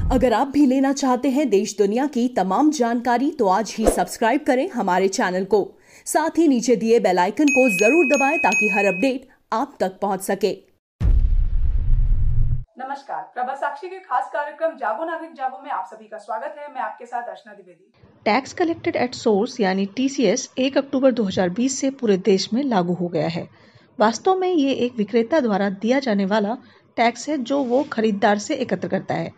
अगर आप भी लेना चाहते हैं देश दुनिया की तमाम जानकारी तो आज ही सब्सक्राइब करें हमारे चैनल को। साथ ही नीचे दिए बेल आइकन को जरूर दबाएं ताकि हर अपडेट आप तक पहुंच सके। नमस्कार, प्रभा साक्षी के खास कार्यक्रम जागो नागरिक जागो में आप सभी का स्वागत है। मैं आपके साथ Archana Dwivedi. Tax collected at source यानी TCS 1 अक्टूबर 2020 से पूरे देश में लागू हो गया है। वास्तव में ये एक विक्रेता द्वारा दिया जाने वाला टैक्स है जो वो खरीदार से एकत्र करता है।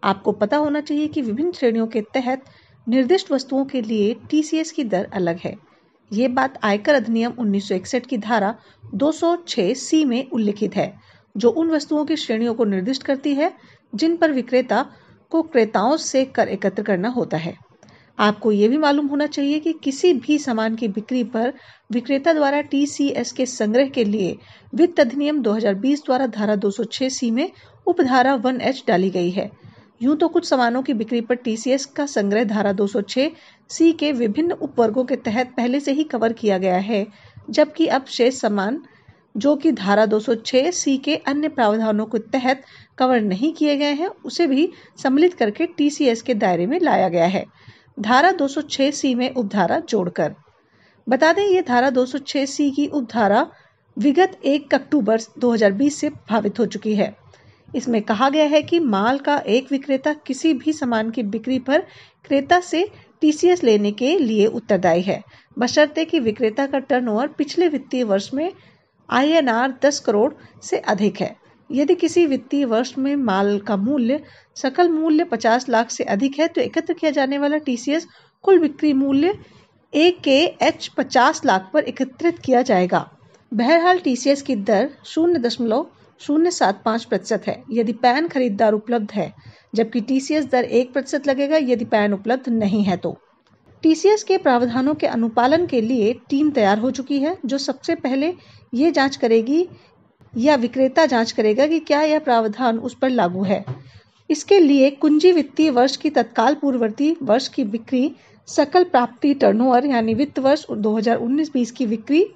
आपको पता होना चाहिए कि विभिन्न श्रेणियों के तहत निर्दिष्ट वस्तुओं के लिए TCS की दर अलग है। ये बात आयकर अधिनियम 1961 की धारा 206C में उल्लिखित है, जो उन वस्तुओं की श्रेणियों को निर्दिष्ट करती है जिन पर विक्रेता को क्रेताओं से कर एकत्र करना होता है। आपको ये भी मालूम होना चाहिए कि किसी भी सामान की बिक्री पर विक्रेता द्वारा TCS के संग्रह के लिए वित्त अधिनियम 2020 द्वारा धारा 206C में उपधारा 1H डाली गई है। यूं तो कुछ सामानों की बिक्री पर TCS का संग्रह धारा 206C के विभिन्न उपवर्गों के तहत पहले से ही कवर किया गया है, जबकि अब शेष सामान जो कि धारा 206C के अन्य प्रावधानों के तहत कवर नहीं किए गए हैं, उसे भी सम्मिलित करके TCS के दायरे में लाया गया है, धारा 206C में उपधारा जोड़कर। बता दें, ये धारा 206C की उपधारा विगत 1 अक्टूबर 2020 से प्रभावित हो चुकी है। इसमें कहा गया है कि माल का एक विक्रेता किसी भी सामान की बिक्री पर क्रेता से TCS लेने के लिए उत्तरदायी है, बशर्ते कि विक्रेता का टर्नओवर पिछले वित्तीय वर्ष में INR 10 करोड़ से अधिक है। यदि किसी वित्तीय वर्ष में माल का मूल्य सकल मूल्य 50 लाख से अधिक है तो एकत्र किया जाने वाला TCS कुल बिक्री मूल्य AKH 50 लाख पर एकत्रित किया जाएगा। बहरहाल TCS की दर 0.075% है यदि पैन खरीदार उपलब्ध है, जबकि TCS दर 1% लगेगा यदि पैन उपलब्ध नहीं है तो। TCS के प्रावधानों के अनुपालन के लिए टीम तैयार हो चुकी है, जो सबसे पहले ये जांच करेगी या विक्रेता जांच करेगा कि क्या यह प्रावधान उस पर लागू है। इसके लिए कुंजी वित्तीय वर्ष की तत्काल पूर्ववर्ती वर्ष की बिक्री, सकल प्राप्ति टर्नओवर यानी वित्त वर्ष 2019-20 की बिक्री,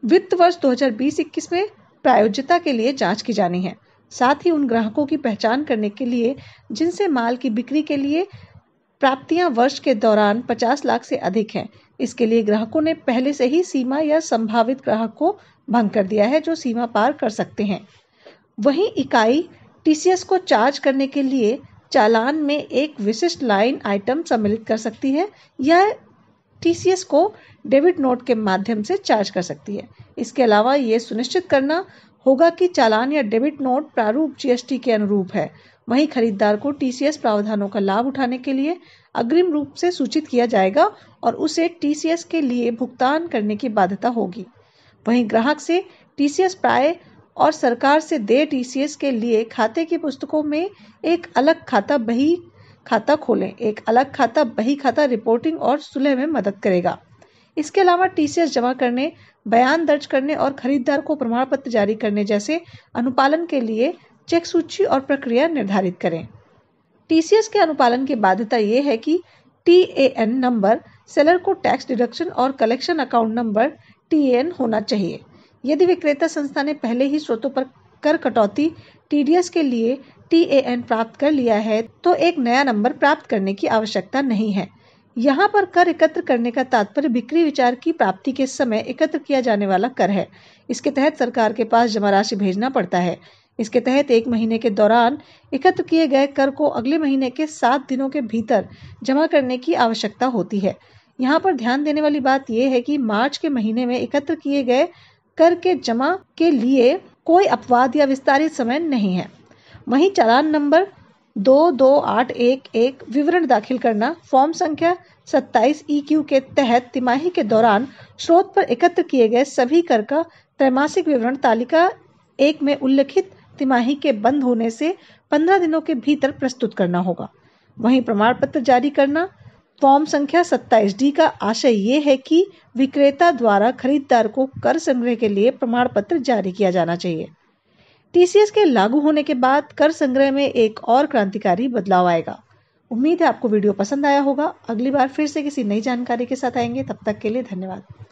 वित्त वर्ष 2020-21 में प्रायोज्यता के लिए जांच की जानी है। साथ ही उन ग्राहकों की पहचान करने के लिए जिनसे माल की बिक्री के लिए प्राप्तियां वर्ष के दौरान 50 लाख से अधिक हैं। इसके लिए ग्राहकों ने पहले से ही सीमा या संभावित ग्राहक को भंग कर दिया है जो सीमा पार कर सकते हैं। वहीं इकाई TCS को चार्ज करने के लिए चालान में एक विशिष्ट लाइन आइटम सम्मिलित कर सकती है या TCS को डेबिट नोट के माध्यम से चार्ज कर सकती है। इसके अलावा ये सुनिश्चित करना होगा कि चालान या डेबिट नोट प्रारूप GST के अनुरूप है। वहीं खरीदार को TCS प्रावधानों का लाभ उठाने के लिए अग्रिम रूप से सूचित किया जाएगा और उसे TCS के लिए भुगतान करने की बाध्यता होगी। वहीं ग्राहक से TCS प्राप्य और सरकार से देय TCS के लिए खाते की पुस्तकों में एक अलग खाता बही खाता खोलें। एक अलग खाता बही खाता रिपोर्टिंग और सुलह में मदद करेगा। इसके अलावा TCS जमा करने, बयान दर्ज करने और खरीदार को प्रमाण पत्र जारी करने जैसे अनुपालन के लिए चेक सूची और प्रक्रिया निर्धारित करें। TCS के अनुपालन की बाध्यता यह है कि TAN नंबर, सेलर को टैक्स डिडक्शन और कलेक्शन अकाउंट नंबर TAN होना चाहिए। यदि विक्रेता संस्था ने पहले ही स्रोतों पर कर कटौती TDS के लिए TAN प्राप्त कर लिया है तो एक नया नंबर प्राप्त करने की आवश्यकता नहीं है। यहाँ पर कर एकत्र करने का तात्पर्य बिक्री विचार की प्राप्ति के समय एकत्र किया जाने वाला कर है। इसके तहत सरकार के पास जमा राशि भेजना पड़ता है। इसके तहत 1 महीने के दौरान एकत्र किए गए कर को अगले महीने के 7 दिनों के भीतर जमा करने की आवश्यकता होती है। यहाँ पर ध्यान देने वाली बात यह है कि मार्च के महीने में एकत्र किए गए कर के जमा के लिए कोई अपवाद या विस्तारित समय नहीं है। वहीं चालान नंबर 22811 विवरण दाखिल करना, फॉर्म संख्या 27 EQ के तहत तिमाही के दौरान स्रोत पर एकत्र किए गए सभी कर का त्रैमासिक विवरण तालिका 1 में उल्लिखित तिमाही के बंद होने से 15 दिनों के भीतर प्रस्तुत करना होगा। वहीं प्रमाण पत्र जारी करना, फॉर्म संख्या 27D का आशय ये है कि विक्रेता द्वारा खरीदार को कर संग्रह के लिए प्रमाण पत्र जारी किया जाना चाहिए। TCS के लागू होने के बाद कर संग्रह में एक और क्रांतिकारी बदलाव आएगा। उम्मीद है आपको वीडियो पसंद आया होगा। अगली बार फिर से किसी नई जानकारी के साथ आएंगे। तब तक के लिए धन्यवाद।